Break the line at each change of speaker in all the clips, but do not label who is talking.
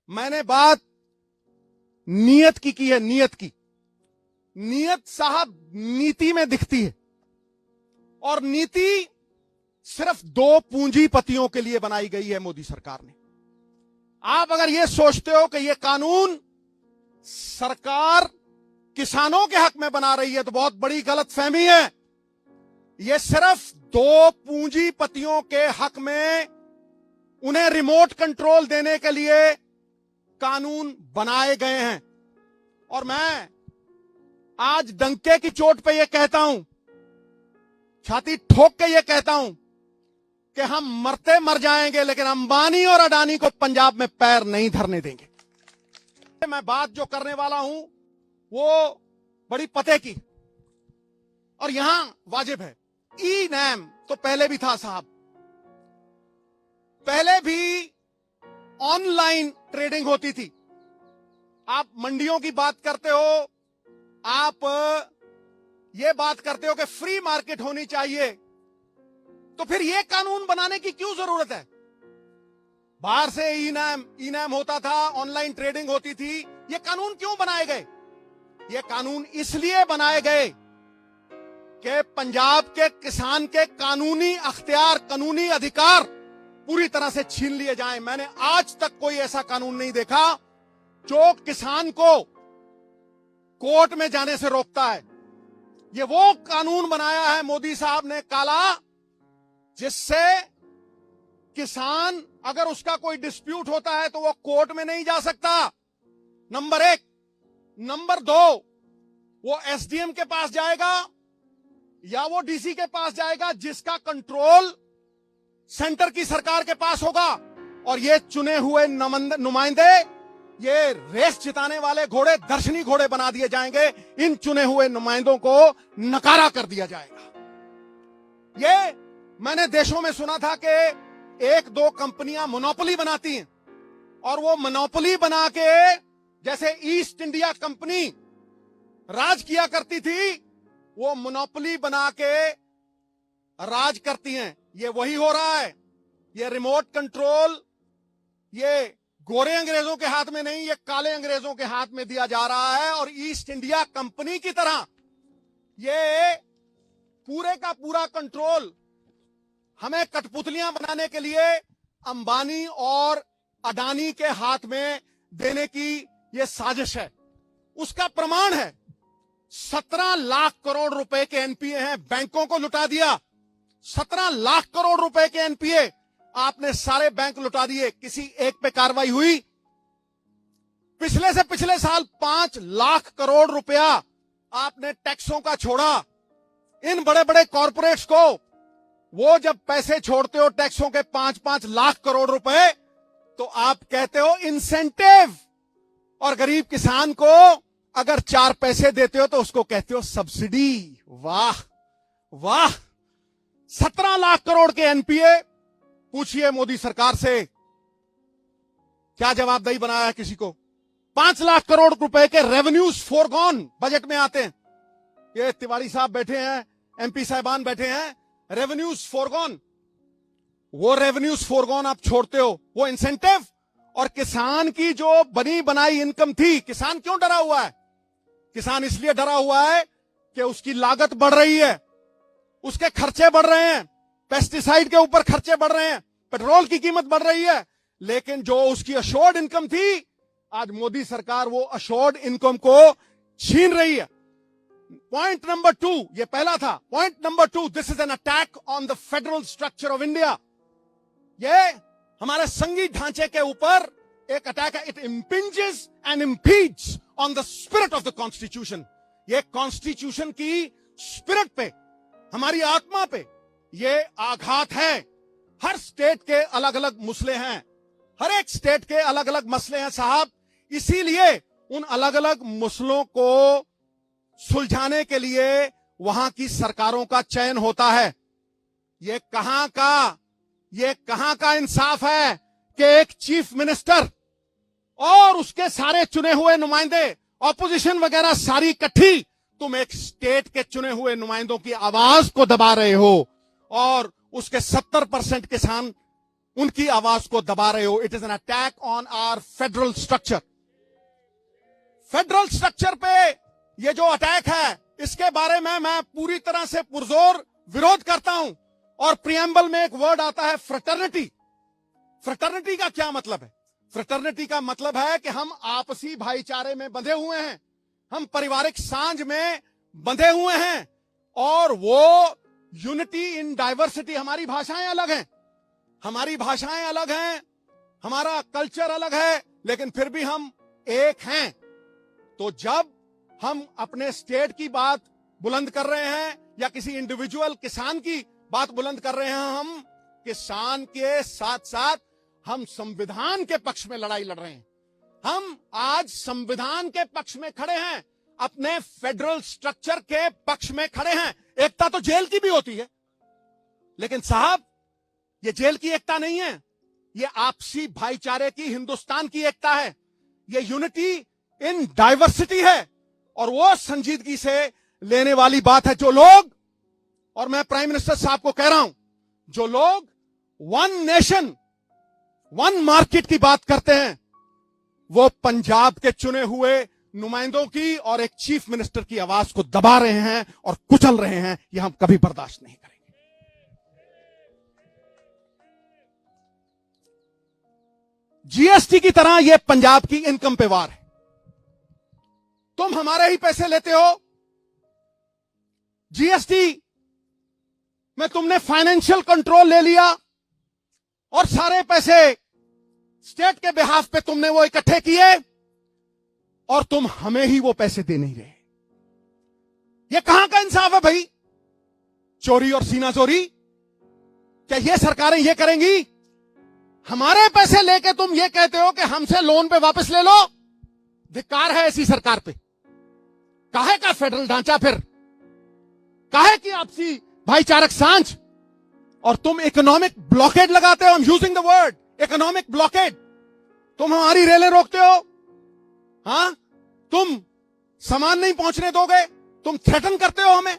मैंने बात नीयत की है, नीयत की। नीयत साहब नीति में दिखती है, और नीति सिर्फ दो पूंजीपतियों के लिए बनाई गई है मोदी सरकार ने। आप अगर यह सोचते हो कि यह कानून सरकार किसानों के हक में बना रही है तो बहुत बड़ी गलतफहमी है। यह सिर्फ दो पूंजीपतियों के हक में उन्हें रिमोट कंट्रोल देने के लिए कानून बनाए गए हैं। और मैं आज डंके की चोट पे यह कहता हूं, छाती ठोक के यह कहता हूं कि हम मरते मर जाएंगे, लेकिन अंबानी और अडानी को पंजाब में पैर नहीं धरने देंगे। मैं बात जो करने वाला हूं वो बड़ी पते की, और यहां वाजिब है। ई नैम तो पहले भी था साहब, पहले भी ऑनलाइन ट्रेडिंग होती थी। आप मंडियों की बात करते हो, आप ये बात करते हो कि फ्री मार्केट होनी चाहिए, तो फिर यह कानून बनाने की क्यों जरूरत है? बाहर से ई नैम होता था, ऑनलाइन ट्रेडिंग होती थी, ये कानून क्यों बनाए गए? ये कानून इसलिए बनाए गए कि पंजाब के किसान के कानूनी अख्तियार, कानूनी अधिकार पूरी तरह से छीन लिए जाएं। मैंने आज तक कोई ऐसा कानून नहीं देखा जो किसान को कोर्ट में जाने से रोकता है। ये वो कानून बनाया है मोदी साहब ने काला, जिससे किसान अगर उसका कोई डिस्प्यूट होता है तो वो कोर्ट में नहीं जा सकता, नंबर एक। नंबर दो, वो एसडीएम के पास जाएगा या वो डीसी के पास जाएगा, जिसका कंट्रोल सेंटर की सरकार के पास होगा। और ये चुने हुए नुमाइंदे, ये रेस जिताने वाले घोड़े, दर्शनी घोड़े बना दिए जाएंगे। इन चुने हुए नुमाइंदों को नकारा कर दिया जाएगा। ये मैंने देशों में सुना था कि एक दो कंपनियां मोनोपोली बनाती हैं, और वो मोनोपोली बना के, जैसे ईस्ट इंडिया कंपनी राज किया करती थी, वो मोनोपोली बना के राज करती हैं। ये वही हो रहा है। ये रिमोट कंट्रोल ये गोरे अंग्रेजों के हाथ में नहीं, ये काले अंग्रेजों के हाथ में दिया जा रहा है। और ईस्ट इंडिया कंपनी की तरह ये पूरे का पूरा कंट्रोल हमें कठपुतलियां बनाने के लिए अंबानी और अडानी के हाथ में देने की ये साजिश है। उसका प्रमाण है 17 लाख करोड़ रुपए के एनपीए हैं, बैंकों को लुटा दिया। 17 लाख करोड़ रुपए के एनपीए आपने सारे बैंक लुटा दिए, किसी एक पे कार्रवाई हुई? पिछले से पिछले साल 5 लाख करोड़ रुपया आपने टैक्सों का छोड़ा। इन बड़े बड़े कॉरपोरेट्स को वो जब पैसे छोड़ते हो टैक्सों के 5-5 लाख करोड़ रुपए, तो आप कहते हो इंसेंटिव, और गरीब किसान को अगर 4 पैसे देते हो तो उसको कहते हो सब्सिडी। वाह वाह, 17 लाख करोड़ के एनपीए। पूछिए मोदी सरकार से क्या जवाबदेही बनाया है किसी को? 5 लाख करोड़ रुपए के रेवेन्यूज फोरगॉन बजट में आते हैं। ये तिवारी साहब बैठे हैं, एमपी साहबान बैठे हैं, रेवेन्यूज फोरगॉन। वो रेवेन्यूज फोरगॉन आप छोड़ते हो, वो इंसेंटिव। और किसान की जो बनी बनाई इनकम थी, किसान क्यों डरा हुआ है? किसान इसलिए डरा हुआ है कि उसकी लागत बढ़ रही है, उसके खर्चे बढ़ रहे हैं, पेस्टिसाइड के ऊपर खर्चे बढ़ रहे हैं, पेट्रोल की कीमत बढ़ रही है। लेकिन जो उसकी अशोर्ड इनकम थी, आज मोदी सरकार वो अशोर्ड इनकम को छीन रही है। पॉइंट नंबर 2, ये पहला था। Point number 2, this is an attack on the federal structure of India. ये हमारे संघीय ढांचे के ऊपर एक अटैक है। It impinges and impedes on the spirit of the constitution. ये कॉन्स्टिट्यूशन की स्पिरिट पे, हमारी आत्मा पे ये आघात है। हर स्टेट के अलग अलग मसले हैं, हर एक स्टेट के अलग अलग मसले हैं साहब। इसीलिए उन अलग अलग मसलों को सुलझाने के लिए वहां की सरकारों का चयन होता है। ये कहां का इंसाफ है कि एक चीफ मिनिस्टर और उसके सारे चुने हुए नुमाइंदे, ऑपोजिशन वगैरह सारी इकट्ठी, तुम एक स्टेट के चुने हुए नुमाइंदों की आवाज को दबा रहे हो, और उसके 70% किसान उनकी आवाज को दबा रहे हो। It is an attack on our federal structure. Federal structure पे ये जो अटैक है, इसके बारे में मैं पूरी तरह से पुरजोर विरोध करता हूं। और प्रियम्बल में एक वर्ड आता है फ्रेटर्निटी। फ्रेटर्निटी का क्या मतलब है? फ्रेटर्निटी का मतलब है कि हम आपसी भाईचारे में बंधे हुए हैं, हम पारिवारिक सांझ में बंधे हुए हैं, और वो यूनिटी इन डाइवर्सिटी। हमारी भाषाएं अलग हैं, हमारी भाषाएं अलग हैं, हमारा कल्चर अलग है, लेकिन फिर भी हम एक हैं। तो जब हम अपने स्टेट की बात बुलंद कर रहे हैं या किसी इंडिविजुअल किसान की बात बुलंद कर रहे हैं, हम किसान के साथ साथ हम संविधान के पक्ष में लड़ाई लड़ रहे हैं। हम आज संविधान के पक्ष में खड़े हैं, अपने फेडरल स्ट्रक्चर के पक्ष में खड़े हैं। एकता तो जेल की भी होती है, लेकिन साहब ये जेल की एकता नहीं है, ये आपसी भाईचारे की, हिंदुस्तान की एकता है। ये यूनिटी इन डाइवर्सिटी है, और वो संजीदगी से लेने वाली बात है। जो लोग, और मैं प्राइम मिनिस्टर साहब को कह रहा हूं, जो लोग वन नेशन वन मार्केट की बात करते हैं, वो पंजाब के चुने हुए नुमाइंदों की और एक चीफ मिनिस्टर की आवाज को दबा रहे हैं और कुचल रहे हैं। यह हम कभी बर्दाश्त नहीं करेंगे। जीएसटी की तरह यह पंजाब की इनकम पे वार है। तुम हमारे ही पैसे लेते हो। जीएसटी में तुमने फाइनेंशियल कंट्रोल ले लिया और सारे पैसे स्टेट के बिहाफ पे तुमने वो इकट्ठे किए, और तुम हमें ही वो पैसे दे नहीं रहे। ये कहां का इंसाफ है भाई? चोरी और सीना चोरी, क्या ये सरकारें ये करेंगी? हमारे पैसे लेके तुम ये कहते हो कि हमसे लोन पे वापस ले लो। धिक्कार है ऐसी सरकार पे। काहे का फेडरल ढांचा, फिर काहे की आपसी भाईचारक सांझ? और तुम इकोनॉमिक ब्लॉकेड लगाते हो। I am using the word economic blockade. तुम हमारी रेलें रोकते हो, हां? तुम सामान नहीं पहुंचने दोगे, तुम थ्रेटन करते हो हमें।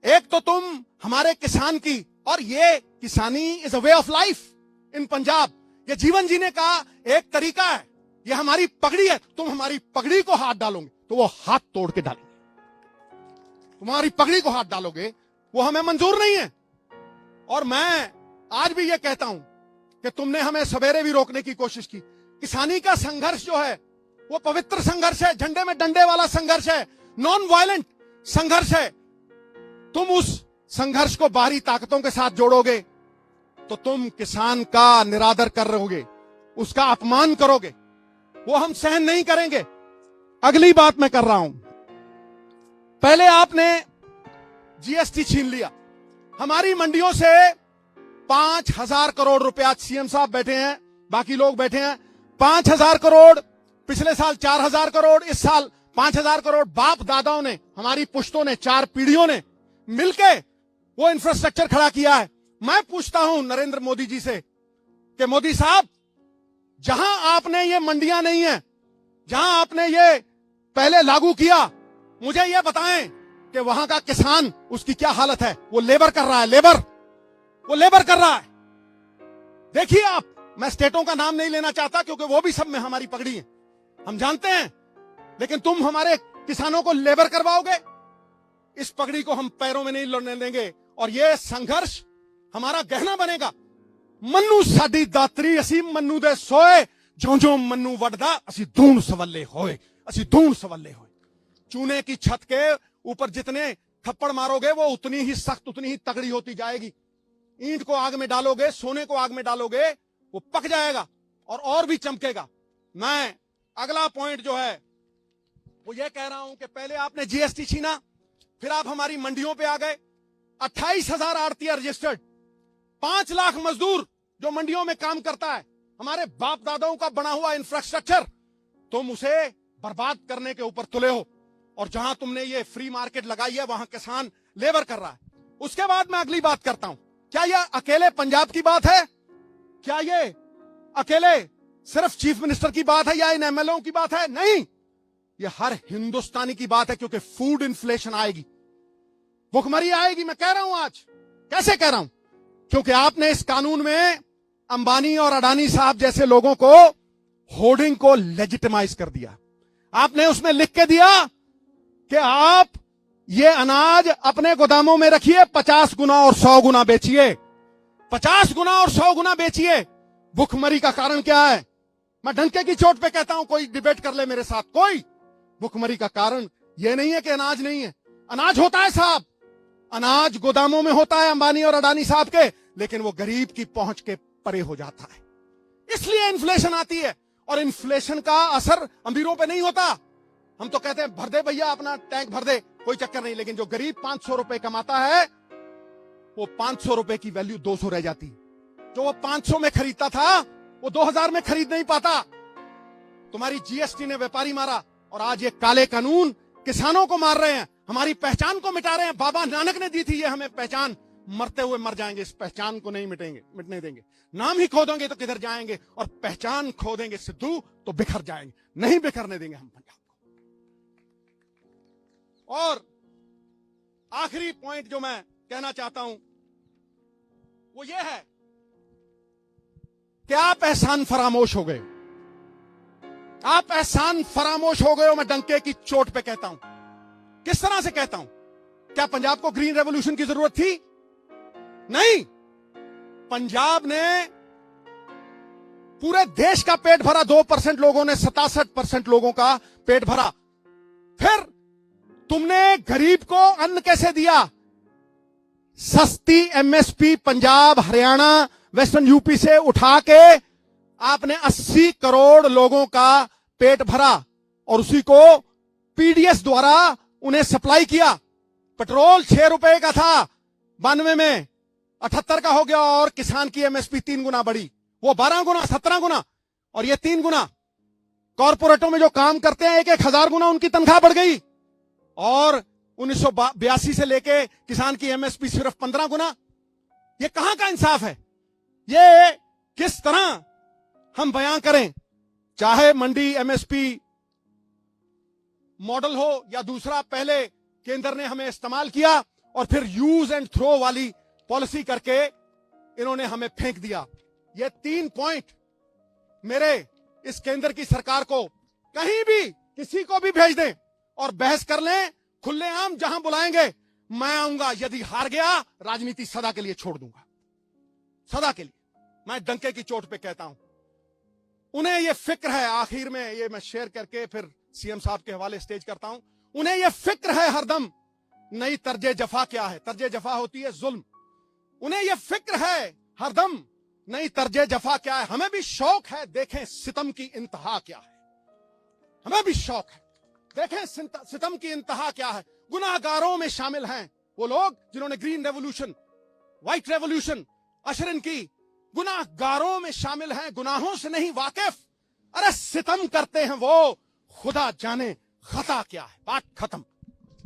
एक तो तुम हमारे किसान की, और ये किसानी is a way of life in Punjab. ये जीवन जीने का एक तरीका है, ये हमारी पगड़ी है। तुम हमारी पगड़ी को हाथ डालोगे तो वो हाथ तोड़ के डालेंगे। तुम्हारी पगड़ी को हाथ डालोगे, वो हमें मंजूर नहीं है। और मैं आज भी ये कहता हूं कि तुमने हमें सवेरे भी रोकने की कोशिश की। किसानी का संघर्ष जो है वो पवित्र संघर्ष है, झंडे में डंडे वाला संघर्ष है, नॉन वायलेंट संघर्ष है। तुम उस संघर्ष को बाहरी ताकतों के साथ जोड़ोगे तो तुम किसान का निरादर कर रहोगे, उसका अपमान करोगे, वो हम सहन नहीं करेंगे। अगली बात मैं कर रहा हूं, पहले आपने जीएसटी छीन लिया हमारी मंडियों से। 5,000 करोड़ रुपया, सीएम साहब बैठे हैं, बाकी लोग बैठे हैं, 5,000 करोड़, पिछले साल 4,000 करोड़, इस साल 5,000 करोड़ बाप दादाओं ने, हमारी पुश्तों ने, 4 पीढ़ियों ने मिलके वो इंफ्रास्ट्रक्चर खड़ा किया है। मैं पूछता हूं नरेंद्र मोदी जी से कि मोदी साहब, जहां आपने ये मंडियां नहीं है, जहां आपने ये पहले लागू किया, मुझे ये बताएं कि वहां का किसान, उसकी क्या हालत है? वो लेबर कर रहा है, वो लेबर कर रहा है। देखिए आप, मैं स्टेटों का नाम नहीं लेना चाहता क्योंकि वो भी सब में हमारी पगड़ी है, हम जानते हैं, लेकिन तुम हमारे किसानों को लेबर करवाओगे, इस पगड़ी को हम पैरों में नहीं लड़ने देंगे। और यह संघर्ष हमारा गहना बनेगा। मन्नू साडी दातरी, असी मन्नू दे सोए, जो जो मन्नू वडदा, असी धूण सवल्ले होए, असी धूण सवल्ले होए। चूने की छत के ऊपर जितने थप्पड़ मारोगे वो उतनी ही सख्त, उतनी ही तगड़ी होती जाएगी। ईंट को आग में डालोगे, सोने को आग में डालोगे, वो पक जाएगा और भी चमकेगा। मैं अगला पॉइंट जो है वो ये कह रहा हूं कि पहले आपने जीएसटी छीना, फिर आप हमारी मंडियों पे आ गए। 28,000 आड़तियां रजिस्टर्ड, 5 लाख मजदूर जो मंडियों में काम करता है, हमारे बाप दादाओं का बना हुआ इंफ्रास्ट्रक्चर, तुम उसे बर्बाद करने के ऊपर तुले हो। और जहां तुमने ये फ्री मार्केट लगाई है वहां किसान लेबर कर रहा है। उसके बाद मैं अगली बात करता हूं, क्या यह अकेले पंजाब की बात है? क्या ये अकेले सिर्फ चीफ मिनिस्टर की बात है या इन एमएलओ की बात है? नहीं, यह हर हिंदुस्तानी की बात है, क्योंकि फूड इन्फ्लेशन आएगी, भुखमरी आएगी। मैं कह रहा हूं आज, कैसे कह रहा हूं? क्योंकि आपने इस कानून में अंबानी और अडानी साहब जैसे लोगों को होर्डिंग को लेजिटिमाइज कर दिया। आपने उसमें लिख के दिया कि आप ये अनाज अपने गोदामों में रखिए, 50 गुना और 100 गुना बेचिए, 50 गुना और 100 गुना बेचिए। भुखमरी का कारण क्या है? मैं डंके की चोट पे कहता हूं, कोई डिबेट कर ले मेरे साथ कोई। भुखमरी का कारण यह नहीं है कि अनाज नहीं है, अनाज होता है साहब, अनाज गोदामों में होता है अंबानी और अडानी साहब के, लेकिन वो गरीब की पहुंच के परे हो जाता है, इसलिए इन्फ्लेशन आती है। और इन्फ्लेशन का असर अमीरों पे नहीं होता। हम तो कहते हैं भर दे भैया, अपना टैंक भर दे, कोई चक्कर नहीं, लेकिन जो गरीब 500 रुपए कमाता है, वो 500 रुपए की वैल्यू 200 रह जाती। जो वो 500 में खरीदता था, वो 2000 में खरीद नहीं पाता। तुम्हारी जीएसटी ने व्यापारी मारा, और आज ये काले कानून किसानों को मार रहे हैं, हमारी पहचान को मिटा रहे हैं। बाबा नानक ने दी थी ये हमें पहचान, मरते हुए मर जाएंगे, इस पहचान को नहीं मिटने देंगे। नाम ही खो देंगे तो किधर जाएंगे, और पहचान खो देंगे सिद्धू तो बिखर जाएंगे, नहीं बिखरने देंगे हम पंजाब को। और आखिरी पॉइंट जो मैं कहना चाहता हूं वो ये है कि आप एहसान फरामोश हो गए, आप एहसान फरामोश हो गए हो। मैं डंके की चोट पे कहता हूं। किस तरह से कहता हूं? क्या पंजाब को ग्रीन रेवोल्यूशन की जरूरत थी? नहीं। पंजाब ने पूरे देश का पेट भरा, 2% लोगों ने 67% लोगों का पेट भरा। फिर तुमने गरीब को अन्न कैसे दिया? सस्ती MSP Punjab, Haryana, western UP से उठा के आपने 80 करोड़ लोगों का पेट भरा, और उसी को पीडीएस द्वारा उन्हें सप्लाई किया। पेट्रोल 6 रुपए का था 92 में, 78 का हो गया, और किसान की एमएसपी 3 गुना बढ़ी, वो 12 गुना, 17 गुना, और ये 3 गुना। कॉर्पोरेटों में जो काम करते हैं 1,000 गुना उनकी तनख्वाह बढ़ गई, और 1982 से लेके किसान की एमएसपी सिर्फ 15 गुना। ये कहां का इंसाफ है? ये किस तरह हम बयां करें? चाहे मंडी एमएसपी मॉडल हो या दूसरा, पहले केंद्र ने हमें इस्तेमाल किया और फिर यूज एंड थ्रो वाली पॉलिसी करके इन्होंने हमें फेंक दिया। ये 3 पॉइंट मेरे इस केंद्र की सरकार को कहीं भी किसी को भी भेज दें और बहस कर लें, खुलेआम जहां बुलाएंगे मैं आऊंगा। यदि हार गया, राजनीति सदा के लिए छोड़ दूंगा, सदा के लिए। मैं डंके की चोट पे कहता हूं। उन्हें यह फिक्र है, आखिर में ये मैं शेयर करके फिर सीएम साहब के हवाले स्टेज करता हूं। उन्हें यह फिक्र है हरदम, नई तर्जे जफा क्या है? तर्जे जफा होती है जुल्म। उन्हें यह फिक्र है हरदम, नई तर्जे जफा क्या है? हमें भी शौक है देखें सितम की इंतहा क्या है, हमें भी शौक है देखें सितम की इंतहा क्या है। गुनाहगारों में शामिल हैं वो लोग जिन्होंने ग्रीन रेवोल्यूशन, व्हाइट रेवोल्यूशन अशरिन की। गुनाहगारों में शामिल हैं, गुनाहों से नहीं वाकिफ। अरे सितम करते हैं वो, खुदा जाने खता क्या है। बात खत्म।